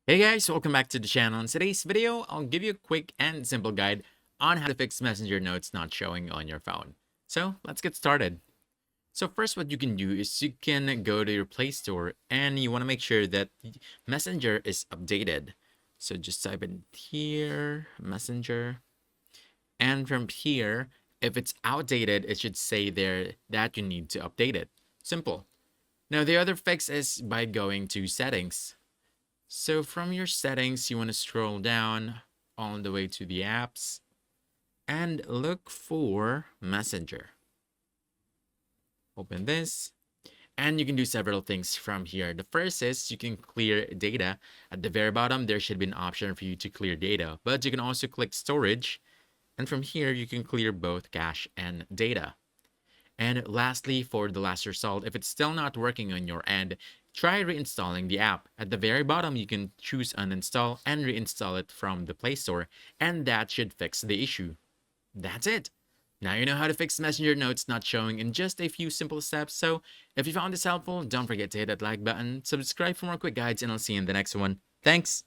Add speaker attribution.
Speaker 1: Hey guys, welcome back to the channel. In today's video, I'll give you a quick and simple guide on how to fix Messenger notes not showing on your phone. So let's get started. So first, what you can do is you can go to your Play Store and you want to make sure that Messenger is updated. So just type in here, Messenger. And from here, if it's outdated, it should say there that you need to update it. Simple. Now the other fix is by going to settings. So from your settings, you want to scroll down all the way to the apps and look for Messenger. Open this and you can do several things from here. The first is you can clear data. At the very bottom, there should be an option for you to clear data, but you can also click storage. And from here, you can clear both cache and data. And lastly, for the last result, if it's still not working on your end, try reinstalling the app. At the very bottom, you can choose uninstall and reinstall it from the Play Store, and that should fix the issue. That's it. Now you know how to fix Messenger notes not showing in just a few simple steps. So if you found this helpful, don't forget to hit that like button, subscribe for more quick guides, and I'll see you in the next one. Thanks!